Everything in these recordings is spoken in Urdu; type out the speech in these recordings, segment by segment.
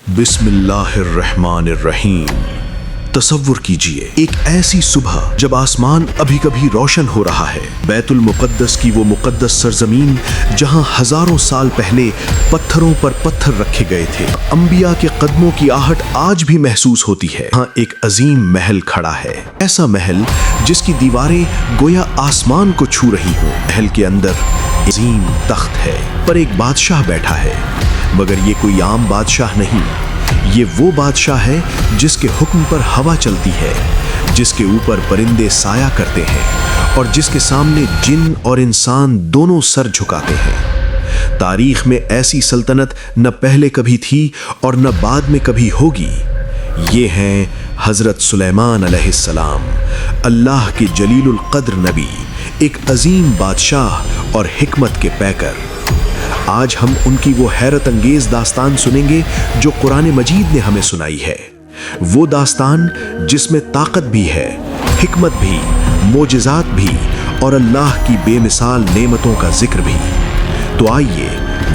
بسم اللہ الرحمن الرحیم۔ تصور کیجئے ایک ایسی صبح جب آسمان ابھی کبھی روشن ہو رہا ہے، بیت المقدس کی وہ مقدس سرزمین جہاں ہزاروں سال پہلے پتھروں پر پتھر رکھے گئے تھے، انبیاء کے قدموں کی آہٹ آج بھی محسوس ہوتی ہے۔ ہاں ایک عظیم محل کھڑا ہے، ایسا محل جس کی دیواریں گویا آسمان کو چھو رہی ہوں۔ محل کے اندر عظیم تخت ہے، پر ایک بادشاہ بیٹھا ہے، مگر یہ کوئی عام بادشاہ نہیں، یہ وہ بادشاہ ہے جس کے حکم پر ہوا چلتی ہے، جس کے اوپر پرندے سایہ کرتے ہیں اور جس کے سامنے جن اور انسان دونوں سر جھکاتے ہیں۔ تاریخ میں ایسی سلطنت نہ پہلے کبھی تھی اور نہ بعد میں کبھی ہوگی۔ یہ ہیں حضرت سلیمان علیہ السلام، اللہ کے جلیل القدر نبی، ایک عظیم بادشاہ اور حکمت کے پیکر۔ آج ہم ان کی وہ حیرت انگیز داستان سنیں گے جو قرآن مجید نے ہمیں سنائی ہے، وہ داستان جس میں طاقت بھی ہے، حکمت بھی، معجزات بھی اور اللہ کی بے مثال نعمتوں کا ذکر بھی۔ تو آئیے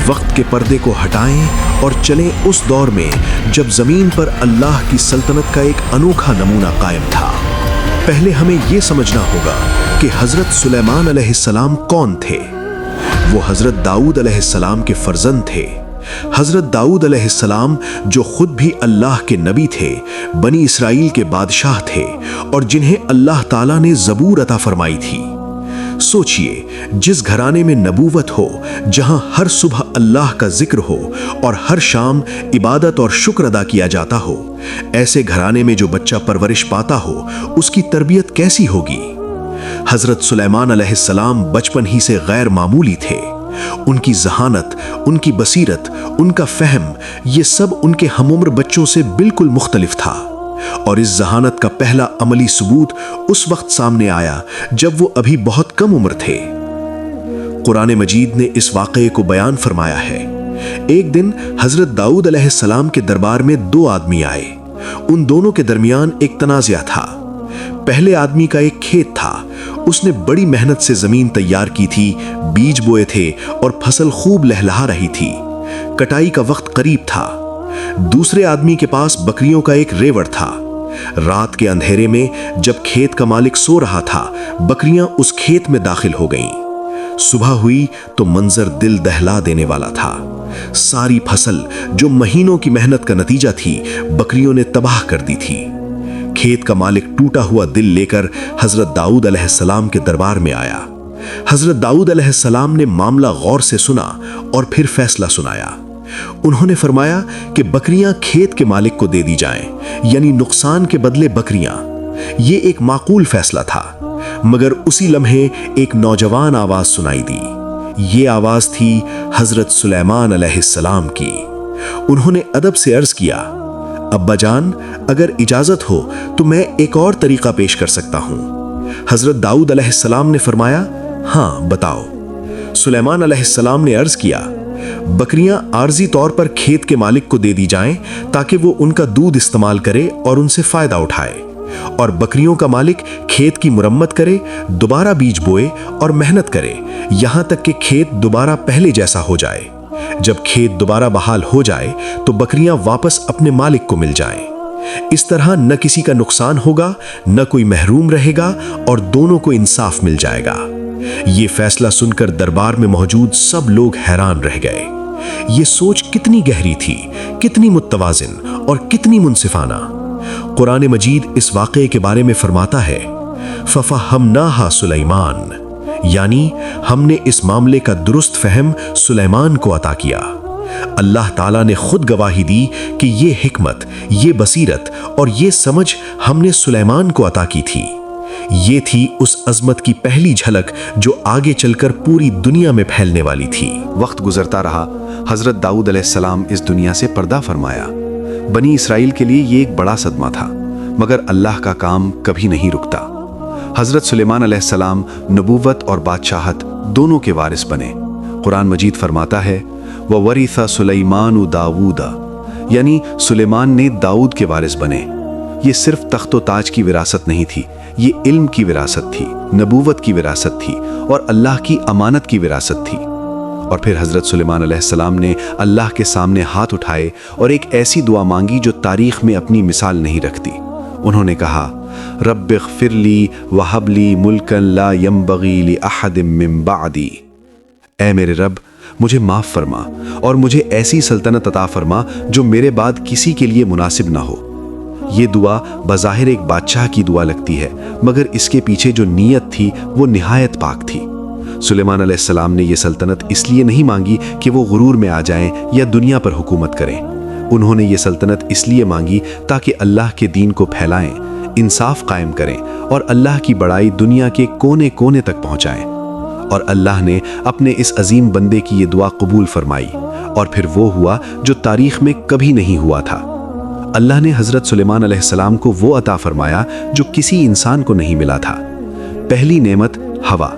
وقت کے پردے کو ہٹائیں اور چلیں اس دور میں جب زمین پر اللہ کی سلطنت کا ایک انوکھا نمونہ قائم تھا۔ پہلے ہمیں یہ سمجھنا ہوگا کہ حضرت سلیمان علیہ السلام کون تھے۔ وہ حضرت داؤد علیہ السلام کے فرزند تھے۔ حضرت داؤد علیہ السلام جو خود بھی اللہ کے نبی تھے، بنی اسرائیل کے بادشاہ تھے اور جنہیں اللہ تعالیٰ نے زبور عطا فرمائی تھی۔ سوچئے، جس گھرانے میں نبوت ہو، جہاں ہر صبح اللہ کا ذکر ہو اور ہر شام عبادت اور شکر ادا کیا جاتا ہو، ایسے گھرانے میں جو بچہ پرورش پاتا ہو، اس کی تربیت کیسی ہوگی؟ حضرت سلیمان علیہ السلام بچپن ہی سے غیر معمولی تھے۔ ان کی ذہانت، ان کی بصیرت، ان کا فہم، یہ سب ان کے ہم عمر بچوں سے بالکل مختلف تھا، اور اس ذہانت کا پہلا عملی ثبوت اس وقت سامنے آیا جب وہ ابھی بہت کم عمر تھے۔ قرآن مجید نے اس واقعے کو بیان فرمایا ہے۔ ایک دن حضرت داؤد علیہ السلام کے دربار میں دو آدمی آئے۔ ان دونوں کے درمیان ایک تنازعہ تھا۔ پہلے آدمی کا ایک کھیت تھا، اس نے بڑی محنت سے زمین تیار کی تھی، بیج بوئے تھے اور فصل خوب لہلہا رہی تھی۔ کٹائی کا وقت قریب تھا۔ دوسرے آدمی کے پاس بکریوں کا ایک ریوڑ تھا۔ رات کے اندھیرے میں جب کھیت کا مالک سو رہا تھا، بکریاں اس کھیت میں داخل ہو گئیں۔ صبح ہوئی تو منظر دل دہلا دینے والا تھا۔ ساری فصل جو مہینوں کی محنت کا نتیجہ تھی، بکریوں نے تباہ کر دی تھی۔ کھیت کا مالک ٹوٹا ہوا دل لے کر حضرت داؤد علیہ السلام کے دربار میں آیا۔ حضرت داؤد علیہ السلام نے معاملہ غور سے سنا اور پھر فیصلہ سنایا۔ انہوں نے فرمایا کہ بکریاں کھیت کے مالک کو دے دی جائیں، یعنی نقصان کے بدلے بکریاں۔ یہ ایک معقول فیصلہ تھا، مگر اسی لمحے ایک نوجوان آواز سنائی دی۔ یہ آواز تھی حضرت سلیمان علیہ السلام کی۔ انہوں نے ادب سے عرض کیا، ابا جان، اگر اجازت ہو تو میں ایک اور طریقہ پیش کر سکتا ہوں۔ حضرت داؤد علیہ السلام نے فرمایا، ہاں بتاؤ۔ سلیمان علیہ السلام نے عرض کیا، بکریاں عارضی طور پر کھیت کے مالک کو دے دی جائیں تاکہ وہ ان کا دودھ استعمال کرے اور ان سے فائدہ اٹھائے، اور بکریوں کا مالک کھیت کی مرمت کرے، دوبارہ بیج بوئے اور محنت کرے، یہاں تک کہ کھیت دوبارہ پہلے جیسا ہو جائے۔ جب کھیت دوبارہ بحال ہو جائے تو بکریاں واپس اپنے مالک کو مل جائیں۔ اس طرح نہ کسی کا نقصان ہوگا، نہ کوئی محروم رہے گا اور دونوں کو انصاف مل جائے گا۔ یہ فیصلہ سن کر دربار میں موجود سب لوگ حیران رہ گئے۔ یہ سوچ کتنی گہری تھی، کتنی متوازن اور کتنی منصفانہ۔ قرآن مجید اس واقعے کے بارے میں فرماتا ہے، فَفَهَّمْنَاهَا سُلَيْمَانَ، یعنی ہم نے اس معاملے کا درست فہم سلیمان کو عطا کیا۔ اللہ تعالیٰ نے خود گواہی دی کہ یہ حکمت، یہ بصیرت اور یہ سمجھ ہم نے سلیمان کو عطا کی تھی۔ یہ تھی اس عظمت کی پہلی جھلک جو آگے چل کر پوری دنیا میں پھیلنے والی تھی۔ وقت گزرتا رہا، حضرت داؤد علیہ السلام اس دنیا سے پردہ فرمایا۔ بنی اسرائیل کے لیے یہ ایک بڑا صدمہ تھا، مگر اللہ کا کام کبھی نہیں رکتا۔ حضرت سلیمان علیہ السلام نبوت اور بادشاہت دونوں کے وارث بنے۔ قرآن مجید فرماتا ہے، وَوَرِثَ سُلَيْمَانُ دَاوُودَ، یعنی سلیمان نے داؤد کے وارث بنے۔ یہ صرف تخت و تاج کی وراثت نہیں تھی، یہ علم کی وراثت تھی، نبوت کی وراثت تھی اور اللہ کی امانت کی وراثت تھی۔ اور پھر حضرت سلیمان علیہ السلام نے اللہ کے سامنے ہاتھ اٹھائے اور ایک ایسی دعا مانگی جو تاریخ میں اپنی مثال نہیں رکھتی۔ انہوں نے کہا، رب اغفر لی وہب لی ملکا لا ينبغی لأحد من بعدی، اے میرے رب مجھے معاف فرما اور مجھے ایسی سلطنت عطا فرما جو میرے بعد کسی کے لیے مناسب نہ ہو۔ یہ دعا بظاہر ایک بادشاہ کی دعا لگتی ہے، مگر اس کے پیچھے جو نیت تھی وہ نہایت پاک تھی۔ سلیمان علیہ السلام نے یہ سلطنت اس لیے نہیں مانگی کہ وہ غرور میں آ جائیں یا دنیا پر حکومت کریں۔ انہوں نے یہ سلطنت اس لیے مانگی تاکہ اللہ کے دین کو پھیلائیں، انصاف قائم کریں اور اللہ کی بڑائی دنیا کے کونے کونے تک پہنچائیں۔ اور اللہ نے اپنے اس عظیم بندے کی یہ دعا قبول فرمائی، اور پھر وہ ہوا جو تاریخ میں کبھی نہیں ہوا تھا۔ اللہ نے حضرت سلیمان علیہ السلام کو وہ عطا فرمایا جو کسی انسان کو نہیں ملا تھا۔ پہلی نعمت ہوا،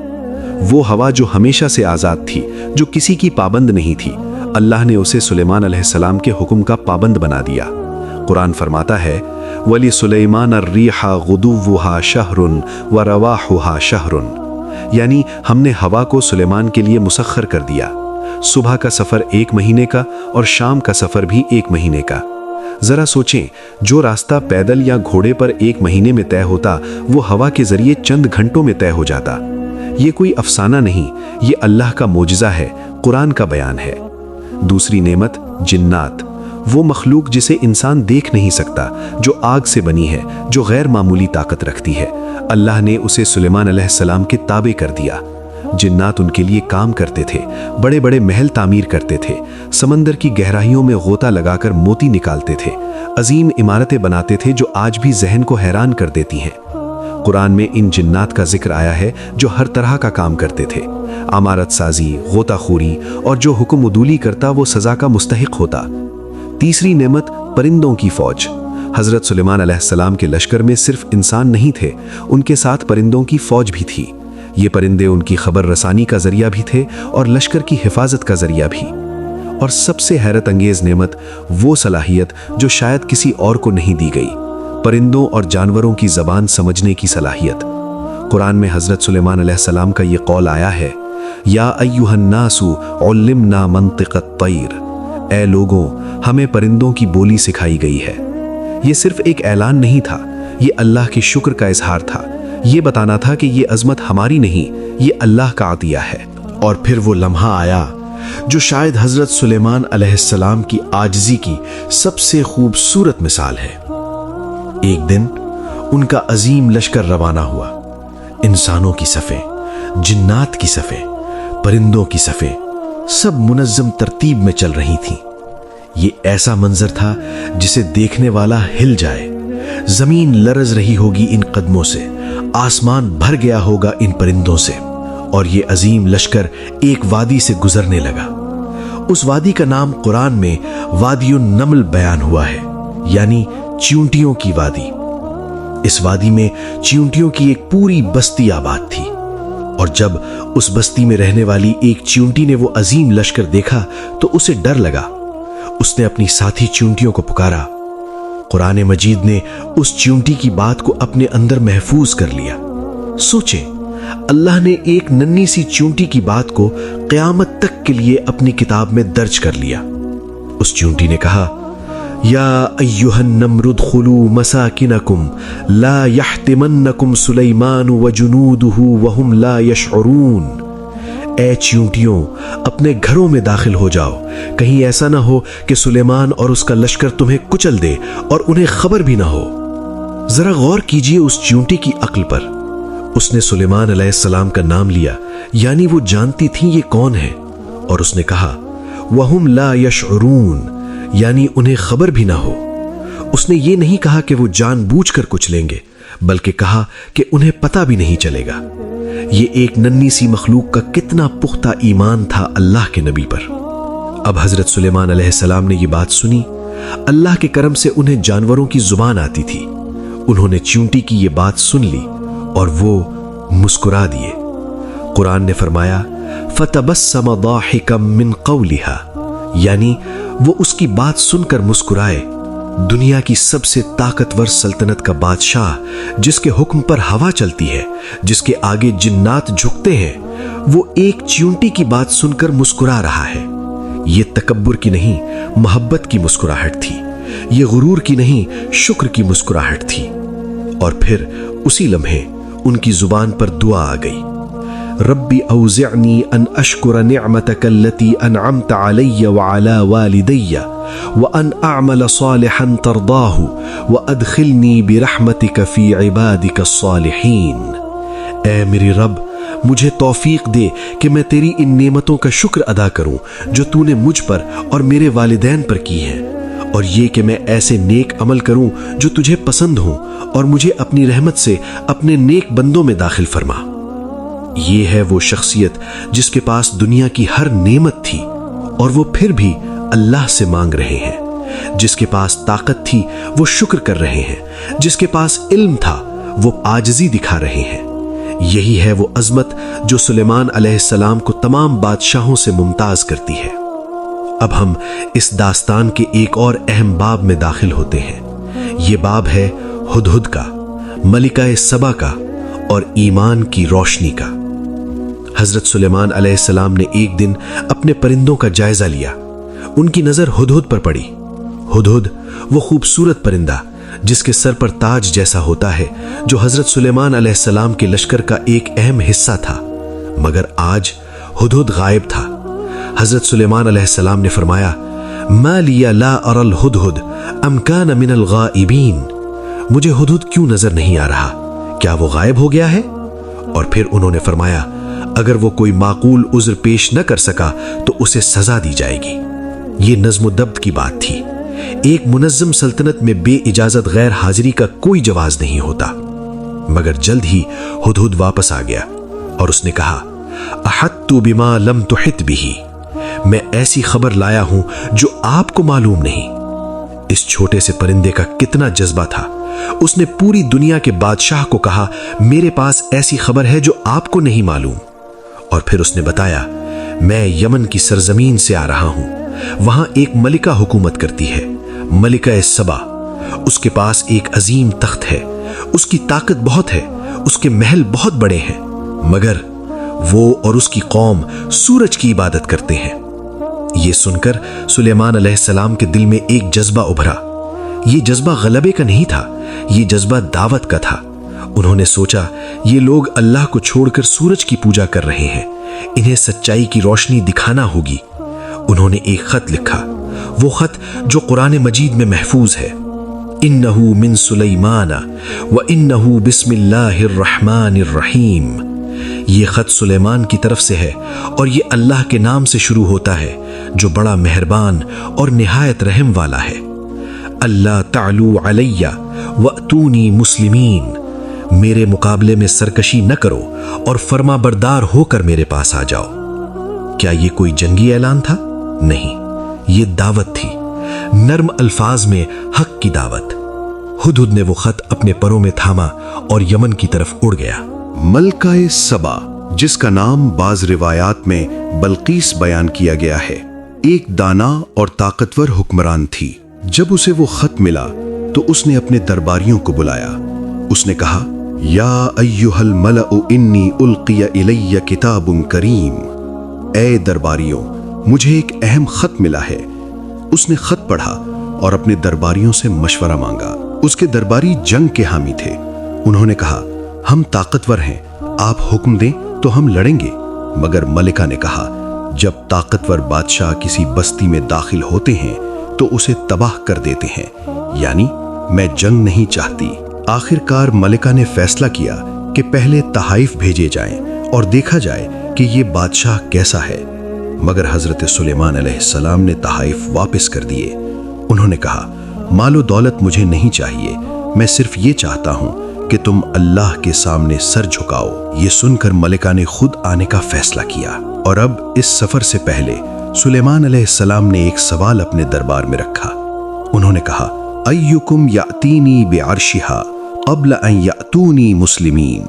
وہ ہوا جو ہمیشہ سے آزاد تھی، جو کسی کی پابند نہیں تھی۔ اللہ نے اسے سلیمان علیہ السلام کے حکم کا پابند بنا دیا۔ قرآن فرماتا ہے، وَلِسُلَيْمَانَ الرِّيحَ غُدُوُّهَا شَهْرٌ وَرَوَاحُهَا شَهْرٌ، یعنی ہم نے ہوا کو سلیمان کے لیے مسخر کر دیا۔ صبح کا سفر 1 مہینے کا اور شام کا سفر بھی 1 مہینے کا۔ ذرا سوچیں، جو راستہ پیدل یا گھوڑے پر 1 مہینے میں طے ہوتا وہ ہوا کے ذریعے چند گھنٹوں میں طے ہو جاتا۔ یہ کوئی افسانہ نہیں، یہ اللہ کا معجزہ ہے، قرآن کا بیان ہے۔ دوسری نعمت جنات، وہ مخلوق جسے انسان دیکھ نہیں سکتا، جو آگ سے بنی ہے، جو غیر معمولی طاقت رکھتی ہے۔ اللہ نے اسے سلیمان علیہ السلام کے تابع کر دیا۔ جنات ان کے لیے کام کرتے تھے، بڑے بڑے محل تعمیر کرتے تھے، سمندر کی گہرائیوں میں غوطہ لگا کر موتی نکالتے تھے، عظیم عمارتیں بناتے تھے جو آج بھی ذہن کو حیران کر دیتی ہیں۔ قرآن میں ان جنات کا ذکر آیا ہے جو ہر طرح کا کام کرتے تھے، عمارت سازی، غوطہ خوری، اور جو حکم عدولی کرتا وہ سزا کا مستحق ہوتا۔ تیسری نعمت پرندوں کی فوج۔ حضرت سلیمان علیہ السلام کے لشکر میں صرف انسان نہیں تھے، ان کے ساتھ پرندوں کی فوج بھی تھی۔ یہ پرندے ان کی خبر رسانی کا ذریعہ بھی تھے اور لشکر کی حفاظت کا ذریعہ بھی۔ اور سب سے حیرت انگیز نعمت وہ صلاحیت جو شاید کسی اور کو نہیں دی گئی، پرندوں اور جانوروں کی زبان سمجھنے کی صلاحیت۔ قرآن میں حضرت سلیمان علیہ السلام کا یہ قول آیا ہے، یا ایھا الناس علمنا منطق الطیر، اے لوگوں ہمیں پرندوں کی بولی سکھائی گئی ہے۔ یہ صرف ایک اعلان نہیں تھا، یہ اللہ کے شکر کا اظہار تھا، یہ بتانا تھا کہ یہ عظمت ہماری نہیں، یہ اللہ کا عطیہ ہے۔ اور پھر وہ لمحہ آیا جو شاید حضرت سلیمان علیہ السلام کی عاجزی کی سب سے خوبصورت مثال ہے۔ ایک دن ان کا عظیم لشکر روانہ ہوا، انسانوں کی صفیں، جنات کی صفیں، پرندوں کی صفیں، سب منظم ترتیب میں چل رہی تھیں۔ یہ ایسا منظر تھا جسے دیکھنے والا ہل جائے، زمین لرز رہی ہوگی ان قدموں سے، آسمان بھر گیا ہوگا ان پرندوں سے، اور یہ عظیم لشکر ایک وادی سے گزرنے لگا۔ اس وادی کا نام قرآن میں وادی النمل بیان ہوا ہے، یعنی چیونٹیوں کی وادی۔ اس وادی میں چیونٹیوں کی ایک پوری بستی آباد تھی، اور جب اس بستی میں رہنے والی ایک چیونٹی نے وہ عظیم لشکر دیکھا تو اسے ڈر لگا۔ اس نے اپنی ساتھی چیونٹیوں کو پکارا۔ قرآن مجید نے اس چیونٹی کی بات کو اپنے اندر محفوظ کر لیا۔ سوچیں، اللہ نے ایک ننھی سی چیونٹی کی بات کو قیامت تک کے لیے اپنی کتاب میں درج کر لیا۔ اس چیونٹی نے کہا، یا ایھا النمر ادخلوا مساکنکم لا یحطمنکم سلیمان وجنودہ وہم لا یشعرون، اے چیونٹیوں اپنے گھروں میں داخل ہو جاؤ، کہیں ایسا نہ ہو کہ سلیمان اور اس کا لشکر تمہیں کچل دے اور انہیں خبر بھی نہ ہو۔ ذرا غور کیجئے اس چیونٹی کی عقل پر۔ اس نے سلیمان علیہ السلام کا نام لیا، یعنی وہ جانتی تھیں یہ کون ہے، اور اس نے کہا وَهُمْ لَا يَشْعُرُونَ، یعنی انہیں خبر بھی نہ ہو۔ اس نے یہ نہیں کہا کہ وہ جان بوجھ کر کچھ لیں گے، بلکہ کہا کہ انہیں پتہ بھی نہیں چلے گا۔ یہ ایک ننھی سی مخلوق کا کتنا پختہ ایمان تھا اللہ کے نبی پر۔ اب حضرت سلیمان علیہ السلام نے یہ بات سنی۔ اللہ کے کرم سے انہیں جانوروں کی زبان آتی تھی۔ انہوں نے چیونٹی کی یہ بات سن لی اور وہ مسکرا دیے۔ قرآن نے فرمایا فَتَبَسَّمَ ضَاحِكًا مِّن قَوْلِهَا، یعنی وہ اس کی بات سن کر مسکرائے۔ دنیا کی سب سے طاقتور سلطنت کا بادشاہ، جس کے حکم پر ہوا چلتی ہے، جس کے آگے جنات جھکتے ہیں، وہ ایک چیونٹی کی بات سن کر مسکرا رہا ہے۔ یہ تکبر کی نہیں، محبت کی مسکراہٹ تھی۔ یہ غرور کی نہیں، شکر کی مسکراہٹ تھی۔ اور پھر اسی لمحے ان کی زبان پر دعا آ گئی، ربی اوزعنی ان اشکر نعمتک التی انعمت علی وعلی والدی وان اعمل صالحا ترضاہ وادخلنی برحمتک فی عبادک الصالحین۔ اے میری رب، مجھے توفیق دے کہ میں تیری ان نعمتوں کا شکر ادا کروں جو تو نے مجھ پر اور میرے والدین پر کی ہیں، اور یہ کہ میں ایسے نیک عمل کروں جو تجھے پسند ہوں، اور مجھے اپنی رحمت سے اپنے نیک بندوں میں داخل فرما۔ یہ ہے وہ شخصیت جس کے پاس دنیا کی ہر نعمت تھی اور وہ پھر بھی اللہ سے مانگ رہے ہیں، جس کے پاس طاقت تھی وہ شکر کر رہے ہیں، جس کے پاس علم تھا وہ عاجزی دکھا رہے ہیں۔ یہی ہے وہ عظمت جو سلیمان علیہ السلام کو تمام بادشاہوں سے ممتاز کرتی ہے۔ اب ہم اس داستان کے ایک اور اہم باب میں داخل ہوتے ہیں۔ یہ باب ہے ہدہد کا، ملکہ سبا کا اور ایمان کی روشنی کا۔ حضرت سلیمان علیہ السلام نے ایک دن اپنے پرندوں کا جائزہ لیا۔ ان کی نظر ہدہد پر پڑی۔ ہدہد وہ خوبصورت پرندہ جس کے سر پر تاج جیسا ہوتا ہے، جو حضرت سلیمان علیہ السلام کے لشکر کا ایک اہم حصہ تھا، مگر آج ہدہد غائب تھا۔ حضرت سلیمان علیہ السلام نے فرمایا، ما لی لا اری الہدہد ام کان من الغائبین۔ مجھے ہدہد کیوں نظر نہیں آ رہا؟ کیا وہ غائب ہو گیا ہے؟ اور پھر انہوں نے فرمایا، اگر وہ کوئی معقول عذر پیش نہ کر سکا تو اسے سزا دی جائے گی۔ یہ نظم و ضبط کی بات تھی۔ ایک منظم سلطنت میں بے اجازت غیر حاضری کا کوئی جواز نہیں ہوتا۔ مگر جلد ہی ہدہد واپس آ گیا اور اس نے کہا، احطت بما لم تحط به، میں ایسی خبر لایا ہوں جو آپ کو معلوم نہیں۔ اس چھوٹے سے پرندے کا کتنا جذبہ تھا! اس نے پوری دنیا کے بادشاہ کو کہا، میرے پاس ایسی خبر ہے جو آپ کو نہیں معلوم۔ اور پھر اس نے بتایا، میں یمن کی سرزمین سے آ رہا ہوں، وہاں ایک ملکہ حکومت کرتی ہے، ملکہ سبا۔ اس کے پاس ایک عظیم تخت ہے، اس کی طاقت بہت ہے، اس کے محل بہت بڑے ہیں، مگر وہ اور اس کی قوم سورج کی عبادت کرتے ہیں۔ یہ سن کر سلیمان علیہ السلام کے دل میں ایک جذبہ ابھرا۔ یہ جذبہ غلبے کا نہیں تھا، یہ جذبہ دعوت کا تھا۔ انہوں نے سوچا، یہ لوگ اللہ کو چھوڑ کر سورج کی پوجا کر رہے ہیں، انہیں سچائی کی روشنی دکھانا ہوگی۔ انہوں نے ایک خط لکھا، وہ خط جو قرآن مجید میں محفوظ ہے، انہ من سلیمان وانہ بسم اللہ الرحمن الرحیم۔ یہ خط سلیمان کی طرف سے ہے اور یہ اللہ کے نام سے شروع ہوتا ہے جو بڑا مہربان اور نہایت رحم والا ہے۔ اللہ تعلو علیہ واتونی مسلمین، میرے مقابلے میں سرکشی نہ کرو اور فرما بردار ہو کر میرے پاس آ جاؤ۔ کیا یہ کوئی جنگی اعلان تھا؟ نہیں، یہ دعوت تھی، نرم الفاظ میں حق کی دعوت۔ ہدہد نے وہ خط اپنے پروں میں تھاما اور یمن کی طرف اڑ گیا۔ ملکہ سبا، جس کا نام بعض روایات میں بلقیس بیان کیا گیا ہے، ایک دانا اور طاقتور حکمران تھی۔ جب اسے وہ خط ملا تو اس نے اپنے درباریوں کو بلایا۔ اس نے کہا، یا ایھا الملأ انی القی الی کتاب کریم۔ اے درباریوں، مجھے ایک اہم خط ملا ہے۔ اس نے خط پڑھا اور اپنے درباریوں سے مشورہ مانگا۔ اس کے درباری جنگ کے حامی تھے۔ انہوں نے کہا، ہم طاقتور ہیں، آپ حکم دیں تو ہم لڑیں گے۔ مگر ملکہ نے کہا، جب طاقتور بادشاہ کسی بستی میں داخل ہوتے ہیں تو اسے تباہ کر دیتے ہیں، یعنی میں جنگ نہیں چاہتی۔ آخر کار ملکہ نے فیصلہ کیا کہ پہلے تحائف بھیجے جائیں اور دیکھا جائے کہ یہ بادشاہ کیسا ہے۔ مگر حضرت سلیمان علیہ السلام نے تحائف واپس کر دیے۔ انہوں نے کہا، مال و دولت مجھے نہیں چاہیے، میں صرف یہ چاہتا ہوں کہ تم اللہ کے سامنے سر جھکاؤ۔ یہ سن کر ملکہ نے خود آنے کا فیصلہ کیا۔ اور اب اس سفر سے پہلے سلیمان علیہ السلام نے ایک سوال اپنے دربار میں رکھا۔ انہوں نے کہا، ایکم یاتینی بعرشہا قبل ان یاتونی مسلمین۔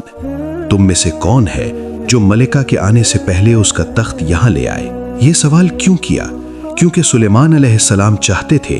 تم میں سے کون ہے جو ملکہ کے آنے سے پہلے اس کا تخت یہاں لے آئے؟ یہ سوال کیوں کیا؟ کیونکہ سلیمان علیہ السلام چاہتے تھے